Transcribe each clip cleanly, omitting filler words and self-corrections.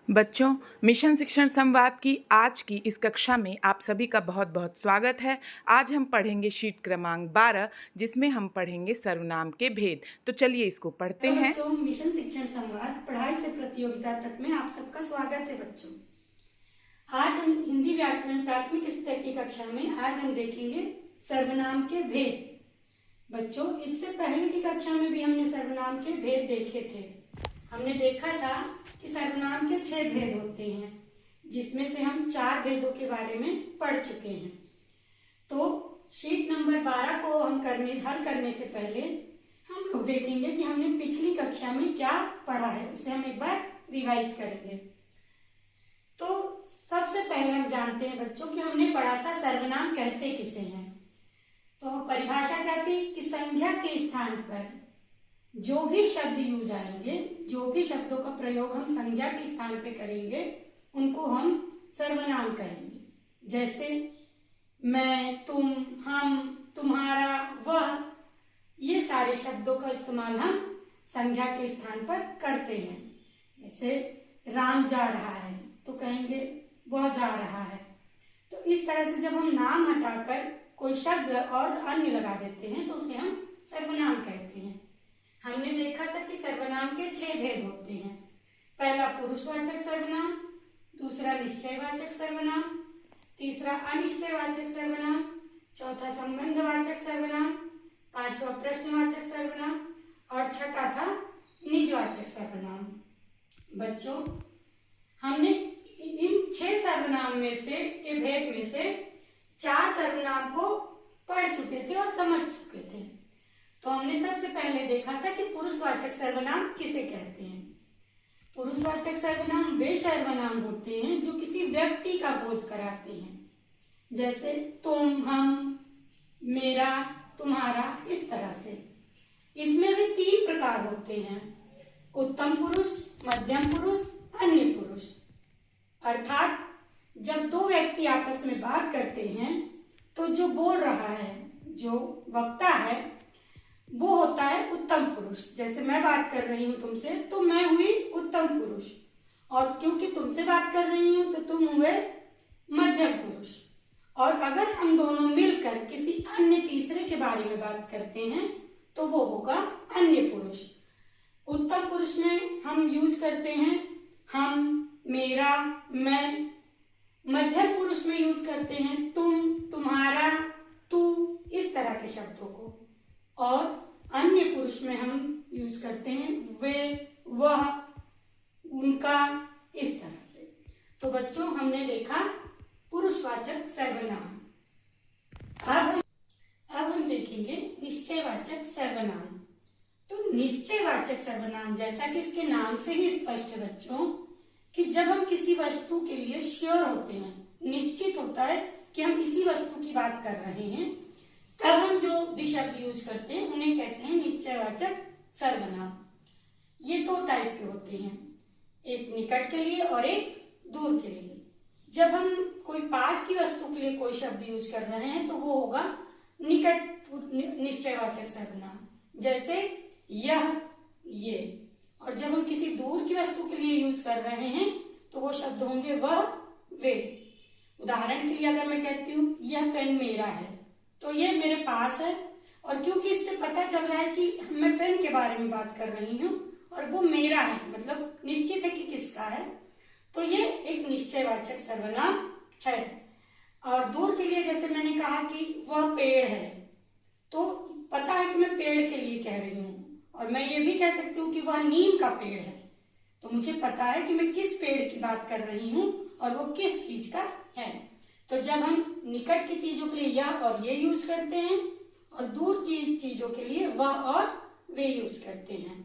बच्चों, मिशन शिक्षण संवाद की आज की इस कक्षा में आप सभी का बहुत बहुत स्वागत है। आज हम पढ़ेंगे शीट क्रमांक 12 जिसमें हम पढ़ेंगे सर्वनाम के भेद। तो चलिए इसको पढ़ते हैं। बच्चों, मिशन शिक्षण संवाद पढ़ाई से प्रतियोगिता तक में आप सबका स्वागत है। बच्चों, आज हम हिंदी व्याकरण प्राथमिक स्तर की कक्षा में आज हम देखेंगे सर्वनाम के भेद। बच्चों, इससे पहले की कक्षा में भी हमने सर्वनाम के भेद देखे थे। हमने देखा था कि सर्वनाम के 6 भेद होते हैं, जिसमें से हम 4 भेदों के बारे में पढ़ चुके हैं। तो शीट नंबर 12 को हम हल करने से पहले हम लोग देखेंगे कि हमने पिछली कक्षा में क्या पढ़ा है, उसे हम एक बार रिवाइज करेंगे। तो सबसे पहले हम जानते हैं बच्चों कि हमने पढ़ा था सर्वनाम कहते किसे हैं। तो परिभाषा क्या थी कि संज्ञा के स्थान पर जो भी शब्द यूज आएंगे, जो भी शब्दों का प्रयोग हम संज्ञा के स्थान पे करेंगे, उनको हम सर्वनाम कहेंगे। जैसे मैं, तुम, हम, तुम्हारा, वह, ये सारे शब्दों का इस्तेमाल हम संज्ञा के स्थान पर करते हैं। जैसे राम जा रहा है तो कहेंगे वह जा रहा है। तो इस तरह से जब हम नाम हटाकर कोई शब्द और अन्य लगा देते हैं तो उसे हम सर्वनाम कहते हैं। हमने देखा था कि सर्वनाम के 6 भेद होते हैं। पहला पुरुषवाचक सर्वनाम, दूसरा निश्चयवाचक सर्वनाम, तीसरा अनिश्चयवाचक सर्वनाम, चौथा संबंधवाचक सर्वनाम, पांचवा प्रश्नवाचक सर्वनाम और छठा था निजवाचक सर्वनाम। बच्चों, हमने इन 6 सर्वनाम में से के भेद में से 4 सर्वनाम को पढ़ चुके थे और समझ चुके थे। तो हमने सबसे पहले देखा था कि पुरुषवाचक सर्वनाम किसे कहते हैं। पुरुषवाचक सर्वनाम वे सर्वनाम होते हैं जो किसी व्यक्ति का बोध कराते हैं। जैसे तुम, हम, मेरा, तुम्हारा, इस तरह से। इसमें भी 3 प्रकार होते हैं, उत्तम पुरुष, मध्यम पुरुष, अन्य पुरुष। अर्थात जब 2 व्यक्ति आपस में बात करते हैं तो जो बोल रहा है, जो वक्ता है, वो होता है उत्तम पुरुष। जैसे मैं बात कर रही हूं तुमसे तो मैं हुई उत्तम पुरुष, और क्योंकि तुमसे बात कर रही हूं तो तुम हुए मध्यम पुरुष। और अगर हम दोनों मिलकर किसी अन्य तीसरे के बारे में बात करते हैं तो वो होगा अन्य पुरुष। उत्तम पुरुष में हम यूज करते हैं हम, मेरा, मैं। मध्यम पुरुष में यूज करते हैं तुम, तुम्हारा, तू, इस तरह के शब्दों को। और अन्य पुरुष में हम यूज करते हैं वे, वह, उनका, इस तरह से। तो बच्चों, हमने देखा पुरुषवाचक सर्वनाम। अब हम देखेंगे निश्चयवाचक सर्वनाम। तो निश्चयवाचक सर्वनाम, जैसा कि इसके नाम से ही स्पष्ट है बच्चों, कि जब हम किसी वस्तु के लिए श्योर होते हैं, निश्चित होता है कि हम इसी वस्तु की बात कर रहे हैं, तब हम जो भी शब्द यूज करते हैं उन्हें कहते हैं निश्चयवाचक सर्वनाम। ये 2 टाइप के होते हैं, एक निकट के लिए और एक दूर के लिए। जब हम कोई पास की वस्तु के लिए कोई शब्द यूज कर रहे हैं तो वो होगा निकट निश्चयवाचक सर्वनाम, जैसे यह, ये। और जब हम किसी दूर की वस्तु के लिए यूज कर रहे हैं तो वो शब्द होंगे वह, वे। उदाहरण के लिए अगर मैं कहती हूँ यह पेन मेरा है तो ये मेरे पास है, और क्योंकि इससे पता चल रहा है कि मैं पेन के बारे में बात कर रही हूँ और वो मेरा है, मतलब निश्चित है कि किसका है, तो ये एक निश्चयवाचक सर्वनाम है। और दूर के लिए जैसे मैंने कहा कि वह पेड़ है, तो पता है कि मैं पेड़ के लिए कह रही हूँ। और मैं ये भी कह सकती हूँ कि वह नीम का पेड़ है, तो मुझे पता है कि मैं किस पेड़ की बात कर रही हूँ और वो किस चीज का है। तो जब हम निकट की चीजों के लिए यह और ये यूज करते हैं और दूर की चीजों के लिए वह और वे यूज करते हैं।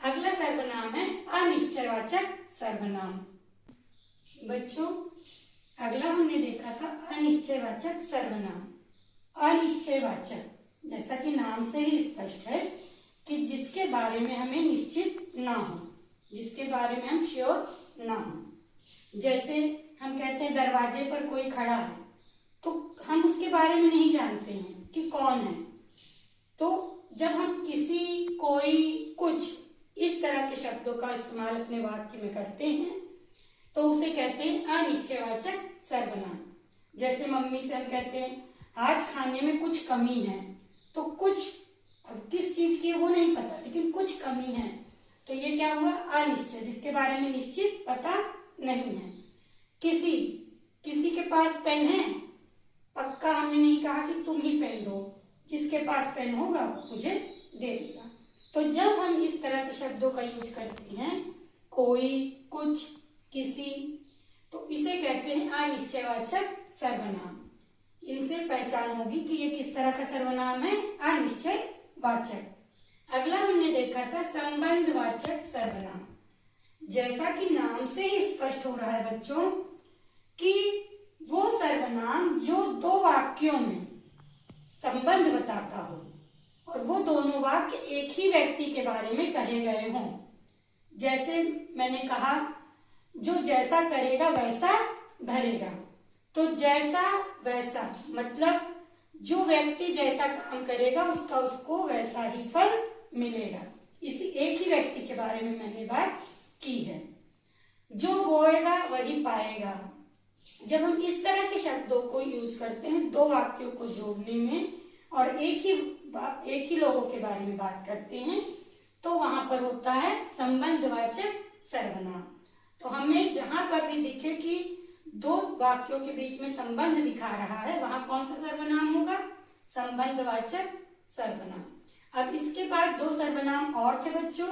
अगला सर्वनाम है अनिश्चयवाचक सर्वनाम। बच्चों, अगला हमने देखा था अनिश्चयवाचक सर्वनाम। अनिश्चयवाचक, जैसा कि नाम से ही स्पष्ट है कि जिसके बारे में हमें निश्चित ना हो, जिसके बारे में हम श्योर ना हो। जैसे हम कहते हैं दरवाजे पर कोई खड़ा है, तो हम उसके बारे में नहीं जानते हैं कि कौन है। तो जब हम किसी, कोई, कुछ, इस तरह के शब्दों का इस्तेमाल अपने वाक्य में करते हैं तो उसे कहते हैं अनिश्चयवाचक सर्वनाम। जैसे मम्मी से हम कहते हैं आज खाने में कुछ कमी है, तो कुछ, अब किस चीज की है वो नहीं पता, लेकिन कुछ कमी है, तो ये क्या हुआ? अनिश्चय, जिसके बारे में निश्चित पता नहीं है। किसी के पास पेन है, पक्का हमने नहीं कहा कि तुम ही पेन दो, जिसके पास पेन होगा वो मुझे दे देगा। तो जब हम इस तरह के शब्दों का यूज करते हैं, कोई, कुछ, किसी, तो इसे कहते हैं अनिश्चयवाचक सर्वनाम। इनसे पहचान होगी कि ये किस तरह का सर्वनाम है, अनिश्चयवाचक। अगला हमने देखा था संबंधवाचक सर्वनाम। जैसा कि नाम से ही स्पष्ट हो रहा है बच्चों कि वो सर्वनाम जो दो वाक्यों में संबंध बताता हो और वो दोनों वाक्य एक ही व्यक्ति के बारे में कहे गए हों। जैसे मैंने कहा, जो जैसा करेगा वैसा भरेगा, तो जैसा वैसा मतलब जो व्यक्ति जैसा काम करेगा उसको वैसा ही फल मिलेगा। इसी एक ही व्यक्ति के बारे में मैंने बात की है। जो बोएगा वही पाएगा। जब हम इस तरह के शब्दों को यूज करते हैं दो वाक्यों को जोड़ने में और एक ही लोगों के बारे में बात करते हैं, तो वहां पर होता है संबंधवाचक सर्वनाम। तो हमें जहां पर भी दिखे कि दो वाक्यों के बीच में संबंध दिखा रहा है, वहां कौन सा सर्वनाम होगा? संबंधवाचक सर्वनाम। अब इसके बाद दो सर्वनाम और थे बच्चों,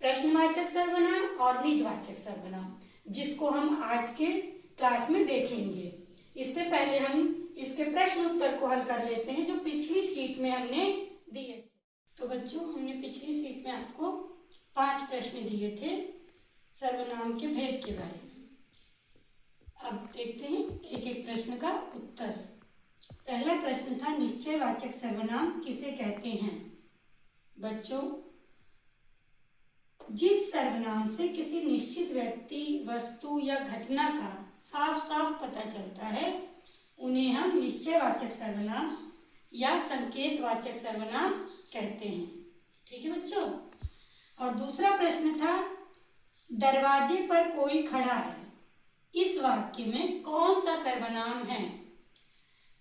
प्रश्नवाचक सर्वनाम और निजवाचक सर्वनाम, जिसको हम आज के क्लास में देखेंगे। इससे पहले हम इसके प्रश्न उत्तर को हल कर लेते हैं जो पिछली शीट में हमने दिए थे। तो बच्चों, हमने पिछली शीट में आपको 5 प्रश्न दिए थे सर्वनाम के भेद के बारे में। अब देखते हैं एक एक प्रश्न का उत्तर। पहला प्रश्न था निश्चयवाचक सर्वनाम किसे कहते हैं? बच्चों, जिस सर्वनाम से किसी निश्चित व्यक्ति, वस्तु या घटना का साफ साफ पता चलता है उन्हें हम निश्चयवाचक सर्वनाम या संकेतवाचक सर्वनाम कहते हैं। ठीक है बच्चों। और दूसरा प्रश्न था दरवाजे पर कोई खड़ा है, इस वाक्य में कौन सा सर्वनाम है?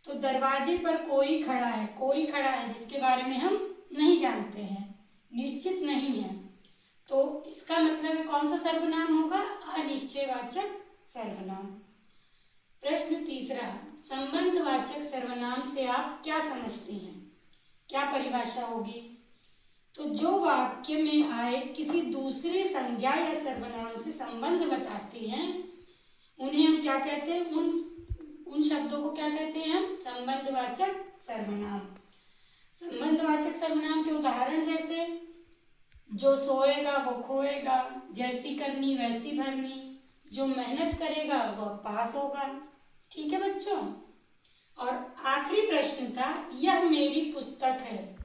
तो दरवाजे पर कोई खड़ा है जिसके बारे में हम नहीं जानते हैं, निश्चित नहीं है, तो इसका मतलब है कौन सा सर्वनाम होगा? अनिश्चयवाचक सर्वनाम। प्रश्न तीसरा, संबंधवाचक सर्वनाम से आप क्या समझते हैं? क्या परिभाषा होगी? तो जो वाक्य में आए किसी दूसरे संज्ञा या सर्वनाम से संबंध बताते हैं उन्हें हम क्या कहते हैं? उन शब्दों को क्या कहते हैं हम? संबंधवाचक सर्वनाम। संबंधवाचक सर्वनाम के उदाहरण जैसे जो सोएगा वो खोएगा, जैसी करनी वैसी भरनी, जो मेहनत करेगा वह पास होगा। ठीक है बच्चों। और आखिरी प्रश्न था यह मेरी पुस्तक है,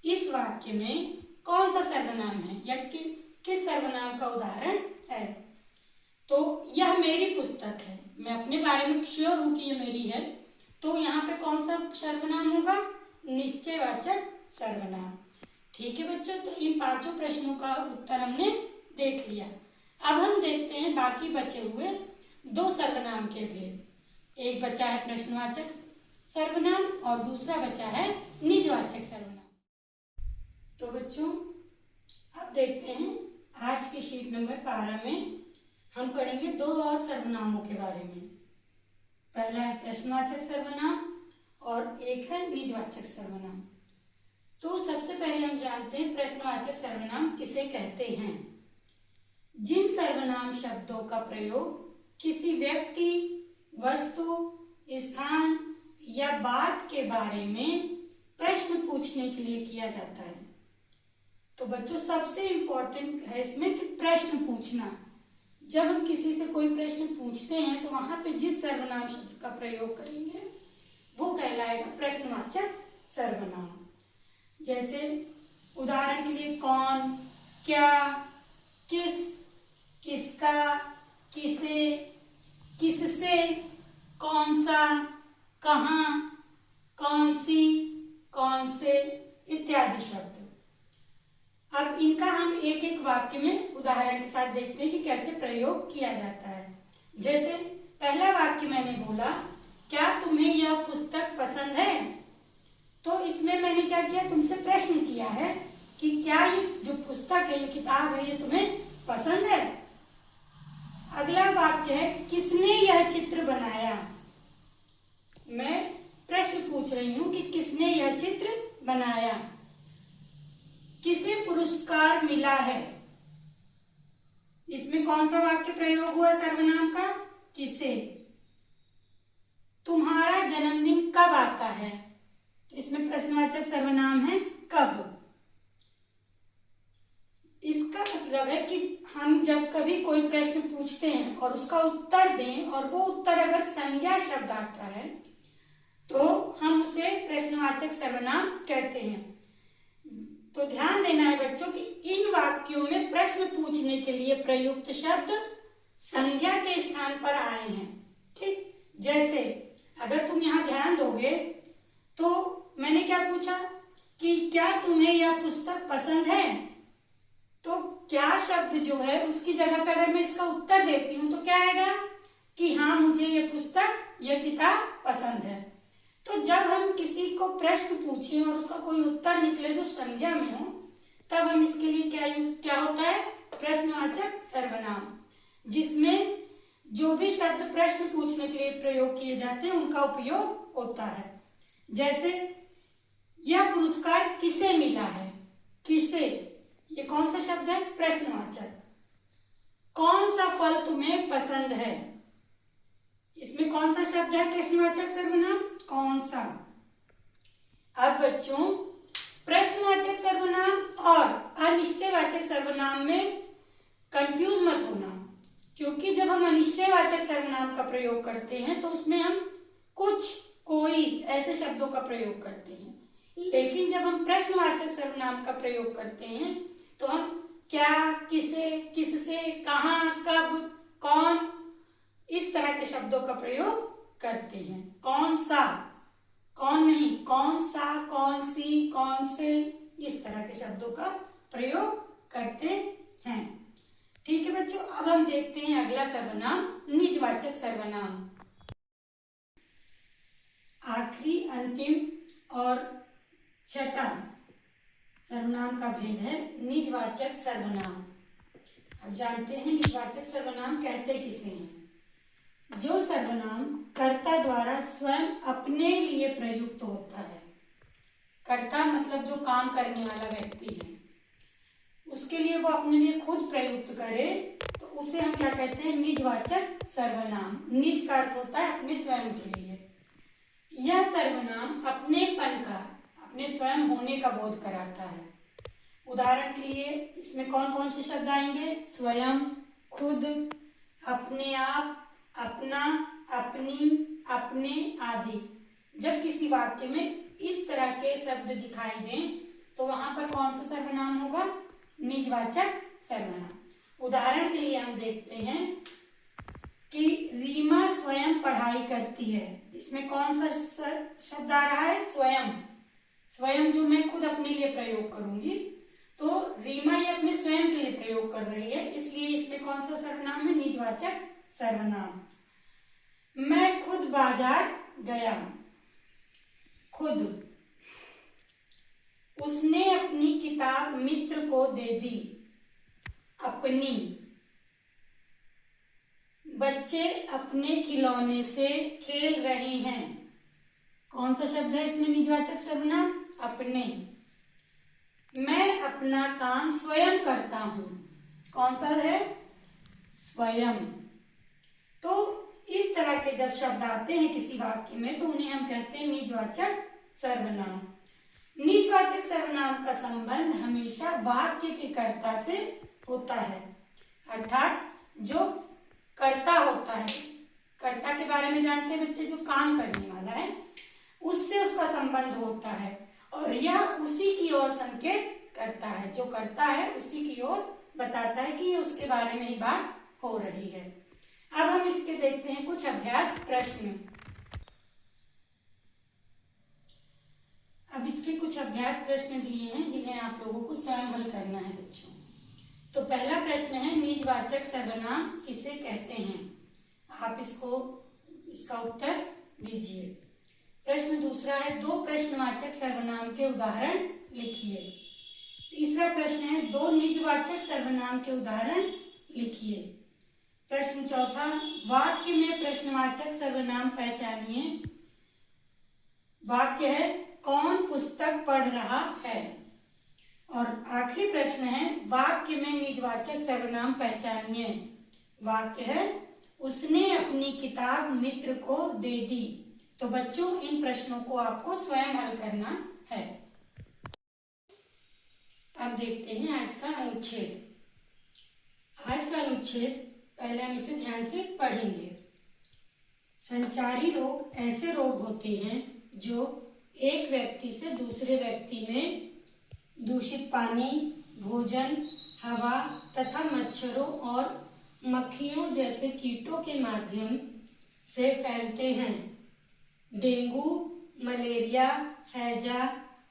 इस वाक्य में कौन सा सर्वनाम है या किस सर्वनाम का उदाहरण है? तो यह मेरी पुस्तक है, मैं अपने बारे में श्योर हूं कि ये मेरी है, तो यहाँ पे कौन सा सर्वनाम होगा? निश्चयवाचक सर्वनाम। ठीक है बच्चों। तो इन 5 प्रश्नों का उत्तर हमने देख लिया। अब हम देखते हैं बाकी बचे हुए 2 सर्वनाम के भेद। एक बचा है प्रश्नवाचक सर्वनाम और दूसरा बचा है निजवाचक सर्वनाम। तो बच्चों, अब देखते हैं आज की शीट नंबर 12 में हम पढ़ेंगे 2 और सर्वनामों के बारे में। पहला है प्रश्नवाचक सर्वनाम और एक है निजवाचक सर्वनाम। तो सबसे पहले हम जानते हैं प्रश्नवाचक सर्वनाम किसे कहते हैं। जिन सर्वनाम शब्दों का प्रयोग किसी व्यक्ति, वस्तु, स्थान या बात के बारे में प्रश्न पूछने के लिए किया जाता है। तो बच्चों, सबसे इम्पोर्टेंट है इसमें कि प्रश्न पूछना। जब हम किसी से कोई प्रश्न पूछते हैं तो वहां पे जिस सर्वनाम शब्द का प्रयोग करेंगे वो कहलाएगा प्रश्नवाचक सर्वनाम। जैसे उदाहरण के लिए कौन, क्या, किस, किसका, किसे, किससे, कौन सा, कहाँ, कौन सी, कौन से इत्यादि शब्द। अब इनका हम एक एक वाक्य में उदाहरण के साथ देखते हैं कि कैसे प्रयोग किया जाता है। जैसे पहला वाक्य मैंने बोला, क्या तुम्हें यह पुस्तक पसंद है? तो इसमें मैंने क्या किया, तुमसे प्रश्न किया है कि क्या ये जो पुस्तक है, ये किताब है, ये तुम्हें पसंद है? अगला वाक्य है, किसने यह चित्र बनाया? मैं प्रश्न पूछ रही हूं कि किसने यह चित्र बनाया? किसे पुरस्कार मिला है? इसमें कौन सा वाक्य प्रयोग हुआ सर्वनाम का? किसे। तुम्हारा जन्मदिन कब आता है? तो इसमें प्रश्नवाचक सर्वनाम है कब। इसका मतलब है कि हम जब कभी कोई प्रश्न पूछते हैं और उसका उत्तर दें और वो उत्तर अगर संज्ञा शब्द आता है तो हम उसे प्रश्नवाचक सर्वनाम कहते हैं। तो ध्यान देना है बच्चों कि इन वाक्यों में प्रश्न पूछने के लिए प्रयुक्त शब्द संज्ञा के स्थान पर आए हैं। ठीक, जैसे अगर तुम यहाँ ध्यान दोगे तो मैंने क्या पूछा कि क्या तुम्हें यह पुस्तक पसंद है? तो क्या शब्द जो है उसकी जगह पे अगर मैं इसका उत्तर देती हूँ तो क्या आएगा कि हाँ, मुझे ये पुस्तक, यह किताब पसंद है। तो जब हम किसी को प्रश्न पूछें और उसका कोई उत्तर निकले जो संज्ञा में हो, तब हम इसके लिए क्या होता है, प्रश्नवाचक सर्वनाम, जिसमें जो भी शब्द प्रश्न पूछने के लिए प्रयोग किए जाते हैं उनका उपयोग होता है। जैसे यह पुरस्कार किसे मिला है? किसे, ये कौन सा शब्द है? प्रश्नवाचक। कौन सा फल तुम्हें पसंद है? इसमें कौन सा शब्द है प्रश्नवाचक सर्वनाम? कौन सा। अब बच्चों, प्रश्नवाचक सर्वनाम और अनिश्चयवाचक सर्वनाम में कंफ्यूज मत होना, क्योंकि जब हम अनिश्चयवाचक सर्वनाम का प्रयोग करते हैं तो उसमें हम कुछ, कोई ऐसे शब्दों का प्रयोग करते हैं, लेकिन जब हम प्रश्नवाचक सर्वनाम का प्रयोग करते हैं तो हम क्या, किसे, किससे, कहाँ, कब, कौन, इस तरह के शब्दों का प्रयोग करते हैं। कौन सा, कौन नहीं, कौन सा, कौन सी, कौन से, इस तरह के शब्दों का प्रयोग करते हैं। ठीक है बच्चों, अब हम देखते हैं अगला सर्वनाम, निजवाचक सर्वनाम। आखिरी, अंतिम और छठा सर्वनाम का भेद है निजवाचक सर्वनाम। अब जानते हैं निजवाचक सर्वनाम कहते किसे हैं। जो सर्वनाम कर्ता द्वारा स्वयं अपने लिए प्रयुक्त होता है, कर्ता मतलब जो काम करने वाला व्यक्ति है, उसके लिए वो अपने लिए खुद प्रयुक्त करे तो उसे हम क्या कहते हैं, निजवाचक सर्वनाम। निज का अर्थ होता है अपने स्वयं के लिए। यह सर्वनाम अपनेपन का, अपने स्वयं होने का बोध कराता है। उदाहरण के लिए इसमें कौन कौन से शब्द आएंगे? स्वयं, खुद, अपने आप, अपना, अपनी, अपने आदि। जब किसी वाक्य में इस तरह के शब्द दिखाई दें तो वहां पर कौन सा सर्वनाम होगा? निजवाचक सर्वनाम। उदाहरण के लिए हम देखते हैं कि रीमा स्वयं पढ़ाई करती है। इसमें कौन सा शब्द आ रहा है? स्वयं। स्वयं जो मैं खुद अपने लिए प्रयोग करूंगी, तो रीमा ये अपने स्वयं के लिए प्रयोग कर रही है, इसलिए इसमें कौन सा सर्वनाम है? निजवाचक सर्वनाम। मैं खुद बाजार गया। खुद। उसने अपनी किताब मित्र को दे दी। अपनी। बच्चे अपने खिलौने से खेल रहे हैं। कौन सा शब्द है इसमें निजवाचक सर्वनाम? अपने। मैं अपना काम स्वयं करता हूं। कौन सा है? स्वयं। तो इस तरह के जब शब्द आते हैं किसी वाक्य में तो उन्हें हम कहते हैं निजवाचक सर्वनाम। निजवाचक सर्वनाम का संबंध हमेशा वाक्य के कर्ता से होता है, अर्थात जो कर्ता होता है, कर्ता के बारे में जानते हैं बच्चे, जो काम करने वाला है, उससे उसका संबंध होता है और यह उसी की ओर संकेत करता है। जो करता है उसी की ओर बताता है कि ये उसके बारे में ही बात हो रही है। अब हम इसके देखते हैं कुछ अभ्यास प्रश्न। अब इसके कुछ अभ्यास प्रश्न दिए हैं जिन्हें आप लोगों को स्वयं हल करना है बच्चों। तो पहला प्रश्न है, निजवाचक सर्वनाम किसे कहते हैं? आप इसका उत्तर दीजिए। प्रश्न दूसरा है, दो प्रश्नवाचक सर्वनाम के उदाहरण लिखिए। तीसरा प्रश्न है, दो निजवाचक सर्वनाम के उदाहरण लिखिए। प्रश्न चौथा, वाक्य में प्रश्नवाचक सर्वनाम पहचानिए। वाक्य है, कौन पुस्तक पढ़ रहा है। और आखिरी प्रश्न है, वाक्य में निजवाचक सर्वनाम पहचानिए। वाक्य है, उसने अपनी किताब मित्र को दे दी। तो बच्चों, इन प्रश्नों को आपको स्वयं हल करना है। अब देखते हैं आज का अनुच्छेद। आज का अनुच्छेद पहले हम इसे ध्यान से पढ़ेंगे। संचारी रोग ऐसे रोग होते हैं जो एक व्यक्ति से दूसरे व्यक्ति में दूषित पानी, भोजन, हवा तथा मच्छरों और मक्खियों जैसे कीटों के माध्यम से फैलते हैं। डेंगू, मलेरिया, हैजा,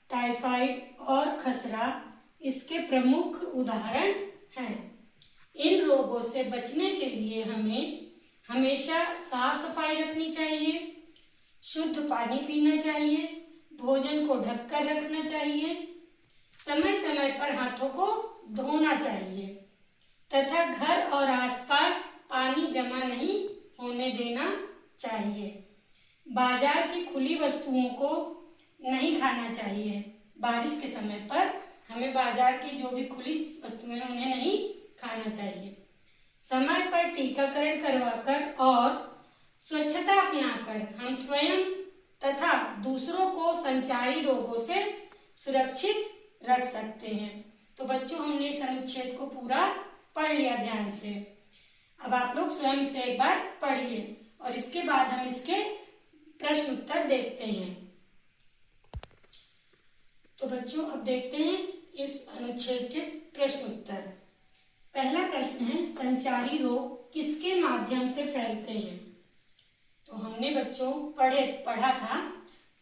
टाइफाइड और खसरा इसके प्रमुख उदाहरण हैं। इन रोगों से बचने के लिए हमें हमेशा साफ सफाई रखनी चाहिए, शुद्ध पानी पीना चाहिए, भोजन को ढककर रखना चाहिए, समय समय पर हाथों को धोना चाहिए तथा घर और आसपास पानी जमा नहीं होने देना चाहिए। बाजार की खुली वस्तुओं को नहीं खाना चाहिए। बारिश के समय पर हमें बाजार की जो भी खुली वस्तुएं हैं उन्हें नहीं खाना चाहिए। समय पर टीकाकरण करवाकर और स्वच्छता अपनाकर हम स्वयं तथा दूसरों को संचारी रोगों से सुरक्षित रख सकते हैं। तो बच्चों, हमने इस अनुच्छेद को पूरा पढ़ लिया ध्यान से। अब आप लोग स्वयं से एक बार पढ़िए और इसके बाद हम इसके प्रश्न उत्तर देखते हैं। तो बच्चों, अब देखते हैं इस अनुच्छेद के प्रश्न उत्तर। पहला प्रश्न है, संचारी रोग किसके माध्यम से फैलते हैं। तो हमने बच्चों पढ़ा था।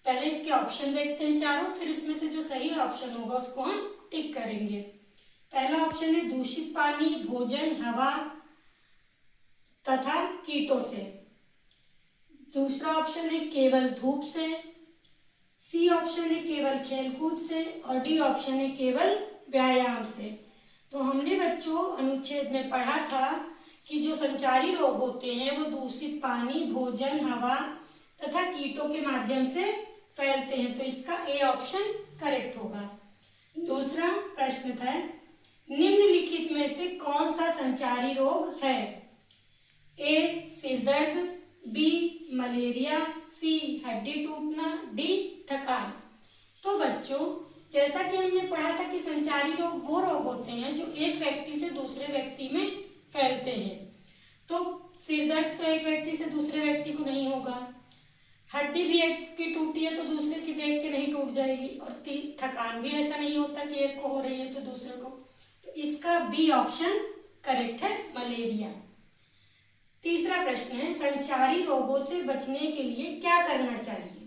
पहले इसके ऑप्शन देखते हैं चारों, फिर इसमें से जो सही ऑप्शन होगा उसको हम टिक करेंगे। पहला ऑप्शन है दूषित पानी, भोजन, हवा तथा कीटों से। दूसरा ऑप्शन है केवल धूप से। सी ऑप्शन है केवल खेलकूद से। और डी ऑप्शन है केवल व्यायाम से। तो हमने बच्चों अनुच्छेद में पढ़ा था कि जो संचारी रोग होते हैं वो दूषित पानी, भोजन, हवा तथा कीटों के माध्यम से फैलते हैं। तो इसका ए ऑप्शन करेक्ट होगा। दूसरा प्रश्न था, निम्नलिखित में से कौन सा संचारी रोग है। ए सिर दर्द, बी मलेरिया, सी हड्डी टूटना, डी थकान। तो बच्चों, जैसा कि हमने पढ़ा था कि संचारी रोग वो रोग होते हैं जो एक व्यक्ति से दूसरे व्यक्ति में फैलते हैं। तो सिर दर्द तो एक व्यक्ति से दूसरे व्यक्ति को नहीं होगा, हड्डी भी एक की टूटी है तो दूसरे की देख के नहीं टूट जाएगी, और थकान भी ऐसा नहीं होता कि एक को हो रही है तो दूसरे को। तो इसका बी ऑप्शन करेक्ट है, मलेरिया। तीसरा प्रश्न है, संचारी रोगों से बचने के लिए क्या करना चाहिए।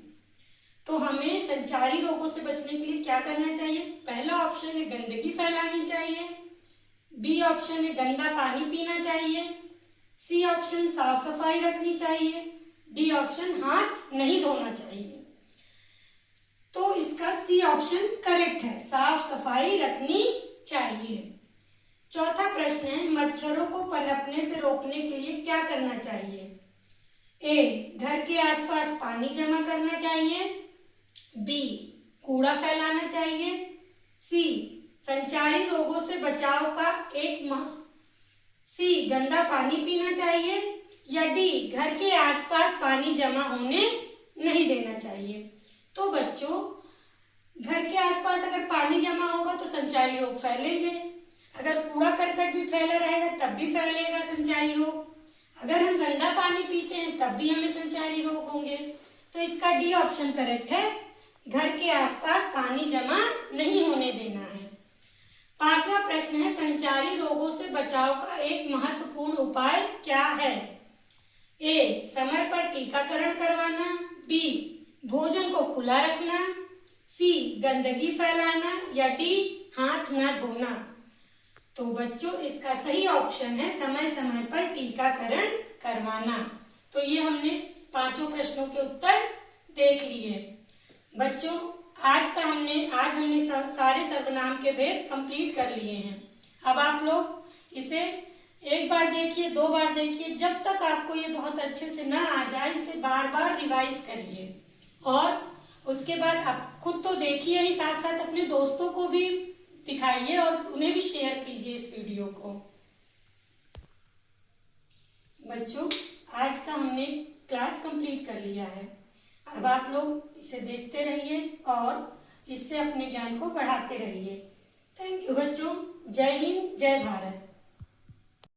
तो हमें संचारी रोगों से बचने के लिए क्या करना चाहिए। पहला ऑप्शन है गंदगी फैलानी चाहिए, बी ऑप्शन है गंदा पानी पीना चाहिए, सी ऑप्शन साफ सफाई रखनी चाहिए, डी ऑप्शन हाथ नहीं धोना चाहिए। तो इसका सी ऑप्शन करेक्ट है, साफ सफाई रखनी चाहिए। चौथा प्रश्न है, मच्छरों को पनपने से रोकने के लिए क्या करना चाहिए। ए घर के आसपास पानी जमा करना चाहिए, बी कूड़ा फैलाना चाहिए, सी संचारी रोगों से बचाव का सी गंदा पानी पीना चाहिए, या डी घर के आसपास पानी जमा होने नहीं देना चाहिए। तो बच्चों, घर के आसपास अगर पानी जमा होगा तो संचारी रोग फैलेंगे, अगर कूड़ा करकट भी फैला रहेगा तब भी फैलेगा संचारी रोग, अगर हम गंदा पानी पीते हैं तब भी हमें संचारी रोग होंगे। तो इसका डी ऑप्शन करेक्ट है, घर के आसपास पानी जमा नहीं होने देना है। पांचवा प्रश्न है, संचारी रोगों से बचाव का एक महत्वपूर्ण उपाय क्या है। ए समय पर टीकाकरण करवाना, बी भोजन को खुला रखना, सी गंदगी फैलाना, या डी हाथ ना धोना। तो बच्चों, इसका सही ऑप्शन है समय समय पर टीकाकरण करवाना। तो ये हमने 5 प्रश्नों के उत्तर देख लिए। बच्चों आज हमने सारे सर्वनाम के भेद कंप्लीट कर लिए हैं। अब आप लोग इसे एक बार देखिए, 2 बार देखिए, जब तक आपको ये बहुत अच्छे से ना आ जाए इसे बार बार रिवाइज करिए और उसके बाद आप खुद तो देखिए ही, साथ साथ अपने दोस्तों को भी दिखाइए और उन्हें भी शेयर कीजिए इस वीडियो को। बच्चों आज का हमने क्लास कंप्लीट कर लिया है। अब आप लोग इसे देखते रहिए और इससे अपने ज्ञान को बढ़ाते रहिए। थैंक यू बच्चों। जय हिंद, जय भारत।